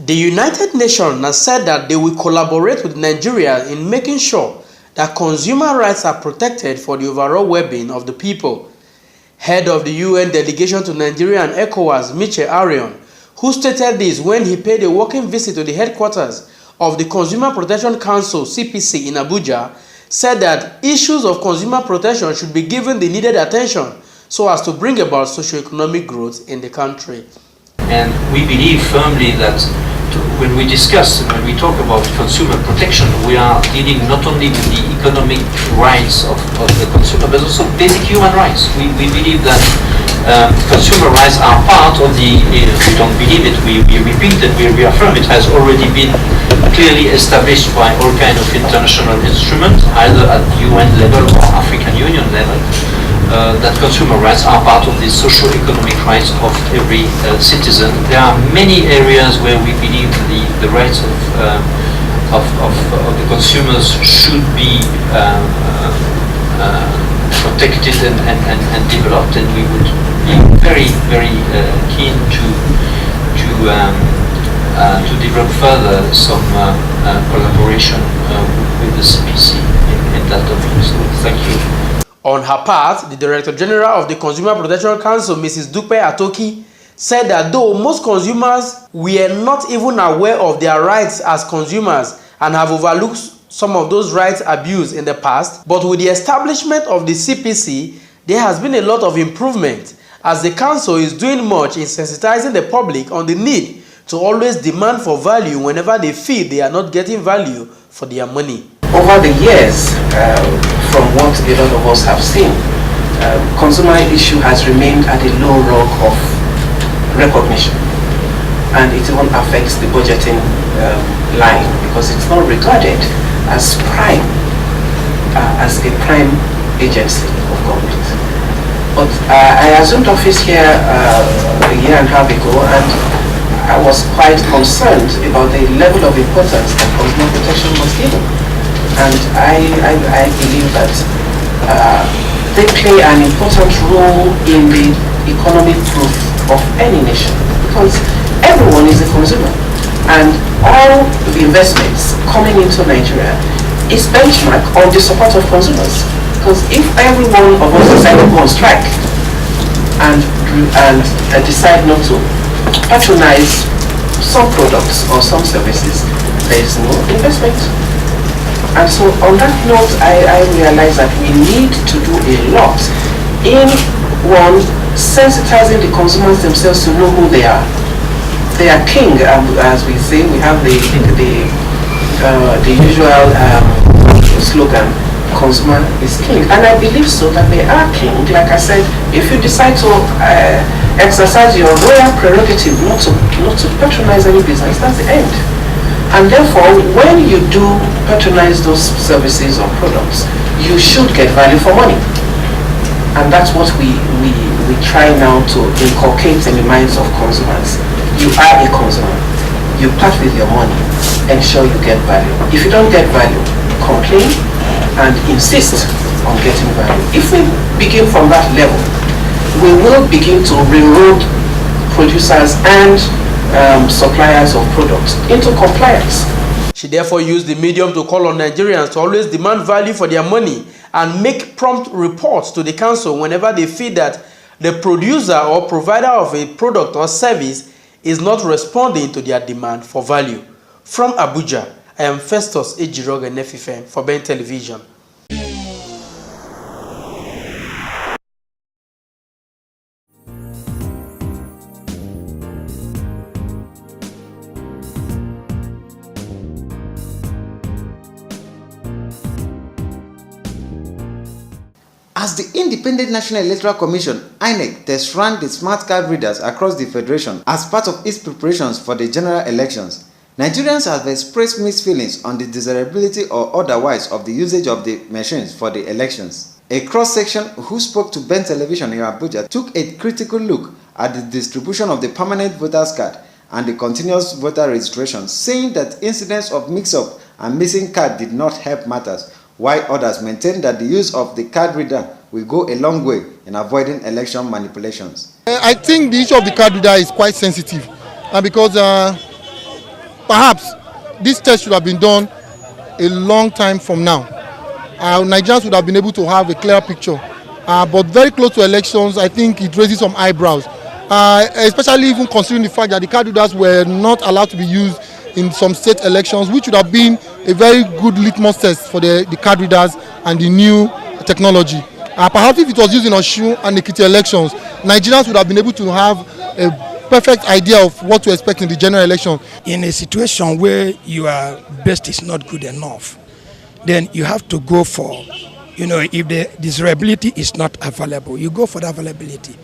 The United Nations has said that they will collaborate with Nigeria in making sure that consumer rights are protected for the overall well-being of the people. Head of the UN delegation to Nigeria and ECOWAS, Michel Arion, who stated this when he paid a working visit to the headquarters of the Consumer Protection Council (CPC) in Abuja, said that issues of consumer protection should be given the needed attention so as to bring about socio-economic growth in the country. And we believe firmly that when we discuss, when we talk about consumer protection, we are dealing not only with the economic rights of the consumer, but also basic human rights. We believe that consumer rights are part of the, if we don't believe it, we repeat it, we reaffirm it, has already been clearly established by all kinds of international instruments, either at UN level or African Union level. That consumer rights are part of the socio-economic rights of every citizen. There are many areas where we believe the rights of the consumers should be protected and developed, and we would be very, very keen to develop further some collaboration with the CPC in that domain. So thank you. On her part, the Director General of the Consumer Protection Council, Mrs. Dupe Atoki, said that though most consumers were not even aware of their rights as consumers and have overlooked some of those rights abuse in the past, but with the establishment of the CPC, there has been a lot of improvement, as the Council is doing much in sensitizing the public on the need to always demand for value whenever they feel they are not getting value for their money. Over the years, from what a lot of us have seen, consumer issue has remained at a low rung of recognition, and it even affects the budgeting line because it's not regarded as prime, as a prime agency of government. But I assumed office here a year and a half ago, and I was quite concerned about the level of importance that consumer protection was given. And I believe that they play an important role in the economic growth of any nation, because everyone is a consumer, and all the investments coming into Nigeria is benchmarked on the support of consumers. Because if every one of us decide to go on strike and decide not to patronize some products or some services, there is no investment. And so on that note, I realize that we need to do a lot in one, sensitizing the consumers themselves to know who they are. They are king, as we say. We have the usual slogan, consumer is king. And I believe so, that they are king. Like I said, if you decide to exercise your royal prerogative not to patronize any business, that's the end. And therefore, when you do patronize those services or products, you should get value for money. And that's what we try now to inculcate in the minds of consumers. You are a consumer. You part with your money, ensure you get value. If you don't get value, complain and insist on getting value. If we begin from that level, we will begin to reroute producers and suppliers of products into compliance. She therefore used the medium to call on Nigerians to always demand value for their money and make prompt reports to the council whenever they feel that the producer or provider of a product or service is not responding to their demand for value. From Abuja, I am Festus Ejiroga Nefifen for Ben Television. As the Independent National Electoral Commission, INEC, test ran the smart card readers across the Federation as part of its preparations for the general elections, Nigerians have expressed mixed feelings on the desirability or otherwise of the usage of the machines for the elections. A cross-section who spoke to Ben Television in Abuja took a critical look at the distribution of the permanent voters card and the continuous voter registration, saying that incidents of mix-up and missing card did not help matters, while others maintain that the use of the card reader will go a long way in avoiding election manipulations. I think the issue of the card reader is quite sensitive, and because perhaps this test should have been done a long time from now. Nigerians would have been able to have a clear picture. But very close to elections, I think it raises some eyebrows, especially even considering the fact that the card readers were not allowed to be used in some state elections, which would have been a very good litmus test for the card readers and the new technology. Perhaps if it was used in Osun and Ekiti elections, Nigerians would have been able to have a perfect idea of what to expect in the general election. In a situation where your best is not good enough, then you have to go for, if the desirability is not available, you go for the availability.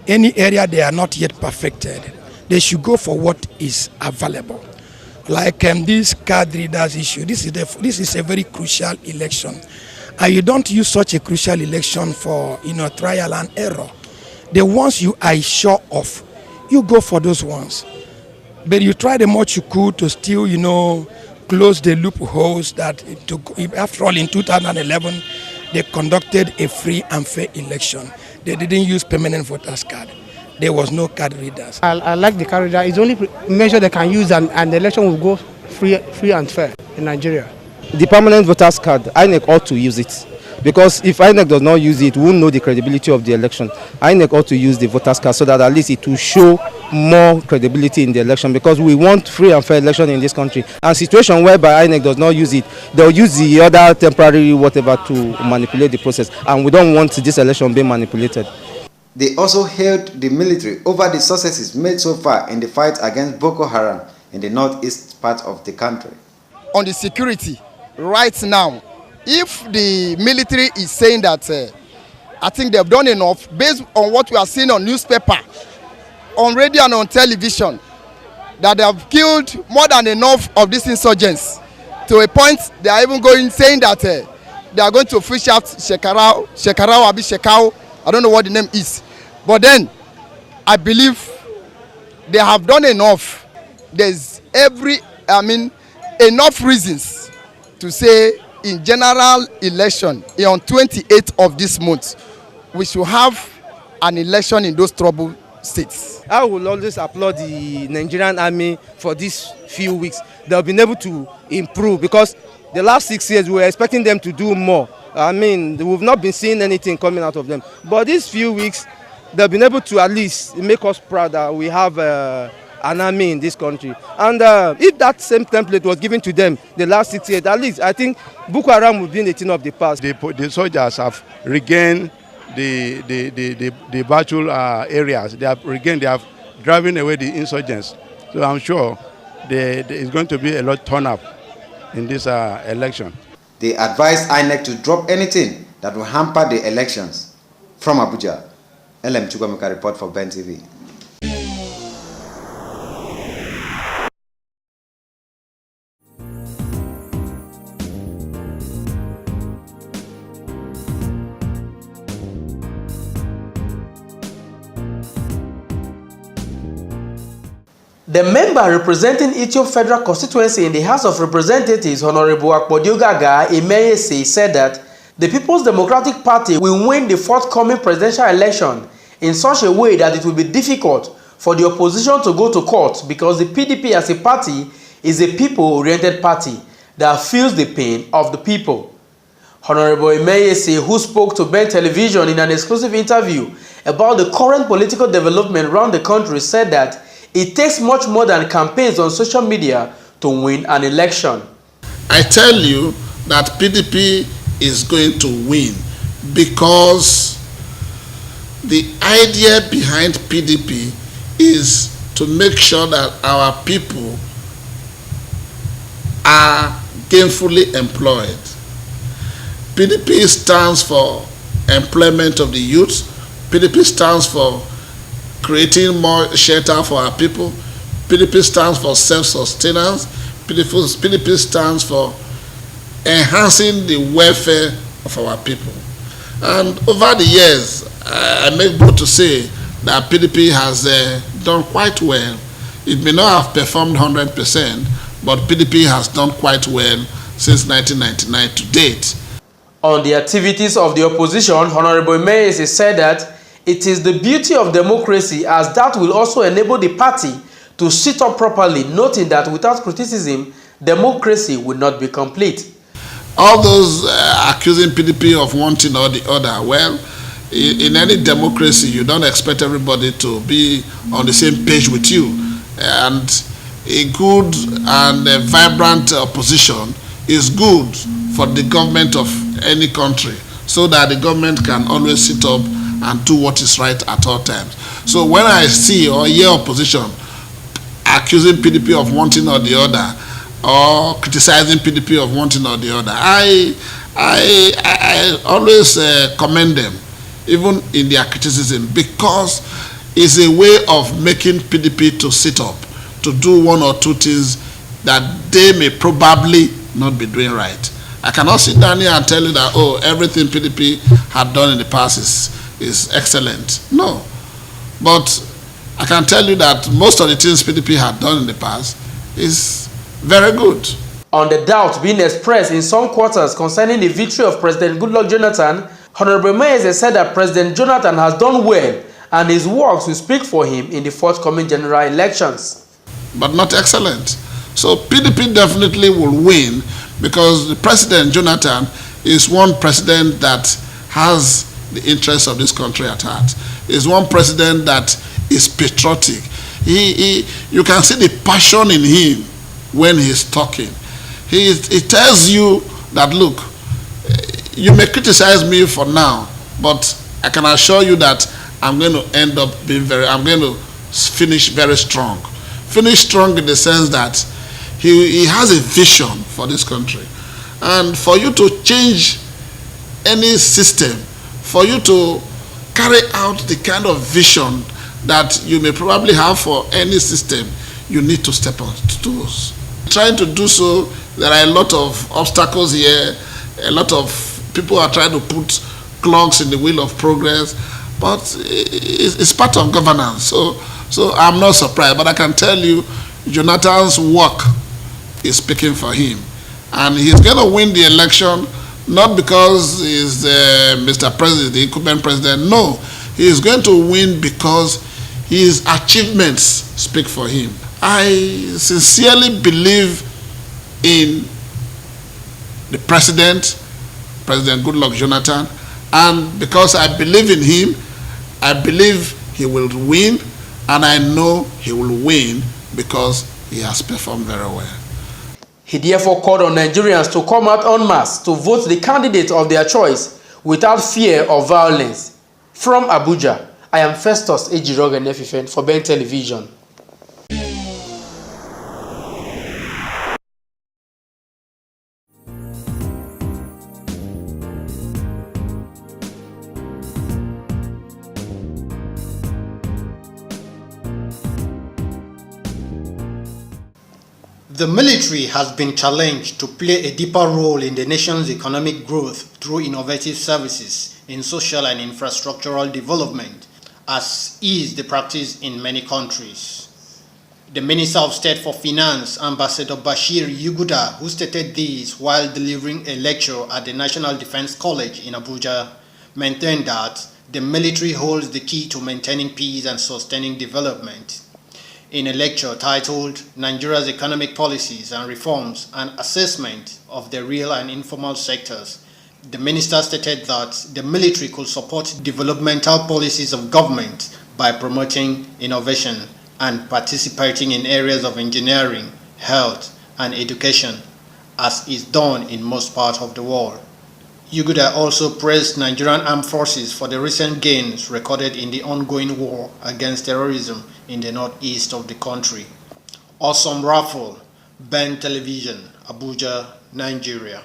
Any area they are not yet perfected, they should go for what is available. Like this card readers issue, this is a very crucial election. And you don't use such a crucial election for trial and error. The ones you are sure of, you go for those ones. But you try the much you could to still, close the loopholes that after all in 2011 they conducted a free and fair election. They didn't use permanent voters card. There was no card readers. I like the card reader. It's the only measure they can use and the election will go free and fair in Nigeria. The permanent voters card, INEC ought to use it. Because if INEC does not use it, we won't know the credibility of the election. INEC ought to use the voters card so that at least it will show more credibility in the election, because we want free and fair election in this country. And situation whereby INEC does not use it, they'll use the other temporary whatever to manipulate the process. And we don't want this election being manipulated. They also hailed the military over the successes made so far in the fight against Boko Haram in the northeast part of the country. On the security, right now, if the military is saying that I think they've done enough based on what we are seeing on newspaper, on radio and on television, that they have killed more than enough of these insurgents, to a point they are even saying that they are going to fish out Shekarau, Abi Shekau, I don't know what the name is. But then, I believe they have done enough. There's enough reasons to say in general election on 28th of this month, we should have an election in those troubled states. I will always applaud the Nigerian army for these few weeks. They have been able to improve, because the last 6 years we were expecting them to do more. We've not been seeing anything coming out of them. But these few weeks, they've been able to at least make us proud that we have an army in this country. And if that same template was given to them the last 6 years, at least I think Boko Haram would be a thing of the past. The soldiers have regained the virtual areas. They have driven away the insurgents. So I'm sure there is going to be a lot turn up in this election. They advised INEC to drop anything that will hamper the elections. From Abuja, LM Chukwemeka report for Ben TV. The member representing Ethio Federal Constituency in the House of Representatives, Honorable Akpodiogaga Imeyese, said that the People's Democratic Party will win the forthcoming presidential election in such a way that it will be difficult for the opposition to go to court, because the PDP as a party is a people-oriented party that feels the pain of the people. Honorable Imeyese, who spoke to Ben Television in an exclusive interview about the current political development around the country, said that it takes much more than campaigns on social media to win an election. I tell you that PDP is going to win, because the idea behind PDP is to make sure that our people are gainfully employed. PDP stands for employment of the youth. PDP stands for creating more shelter for our people. PDP stands for self-sustenance. PDP stands for enhancing the welfare of our people. And over the years, I make bold to say that PDP has done quite well. It may not have performed 100%, but PDP has done quite well since 1999 to date. On the activities of the opposition, Honorable Imeyese said that it is the beauty of democracy, as that will also enable the party to sit up properly, noting that without criticism, democracy will not be complete. All those accusing PDP of one thing or the other, well, in any democracy, you don't expect everybody to be on the same page with you. And a good and a vibrant opposition is good for the government of any country, so that the government can always sit up and do what is right at all times. So when I see or hear opposition accusing PDP of one thing or the other, or criticizing PDP of one thing or the other, I always commend them, even in their criticism, because it's a way of making PDP to sit up, to do one or two things that they may probably not be doing right. I cannot sit down here and tell you that, oh, everything PDP had done in the past is excellent. No. But I can tell you that most of the things PDP had done in the past is very good. On the doubt being expressed in some quarters concerning the victory of President Goodluck Jonathan, Honorable Mayeze said that President Jonathan has done well and his works will speak for him in the forthcoming general elections. But not excellent. So PDP definitely will win, because the President Jonathan is one president that has the interests of this country at heart. Is one president that is patriotic. You can see the passion in him when he's talking. He tells you that, look, you may criticize me for now, but I can assure you that I'm going to end up being I'm going to finish very strong. Finish strong in the sense that he has a vision for this country. And for you to change any system, for you to carry out the kind of vision that you may probably have for any system, you need to step on toes. Trying to do so, there are a lot of obstacles here. A lot of people are trying to put clogs in the wheel of progress, but it's part of governance. So I'm not surprised, but I can tell you, Jonathan's work is speaking for him, and he's going to win the election not because he's Mr. President, the incumbent president. No, he is going to win because his achievements speak for him. I sincerely believe in the President Goodluck Jonathan, and because I believe in him, I believe he will win, and I know he will win because he has performed very well. He therefore called on Nigerians to come out en masse to vote the candidate of their choice without fear of violence. From Abuja, I am Festus Ejiroge Nefifen for Ben Television. The military has been challenged to play a deeper role in the nation's economic growth through innovative services in social and infrastructural development, as is the practice in many countries. The Minister of State for Finance, Ambassador Bashir Yuguda, who stated this while delivering a lecture at the National Defense College in Abuja, maintained that the military holds the key to maintaining peace and sustaining development. In a lecture titled Nigeria's Economic Policies and Reforms, an Assessment of the Real and Informal Sectors, the minister stated that the military could support developmental policies of government by promoting innovation and participating in areas of engineering, health, and education, as is done in most parts of the world. Yuguda also praised Nigerian armed forces for the recent gains recorded in the ongoing war against terrorism in the northeast of the country. Awesome Raffle, Ben Television, Abuja, Nigeria.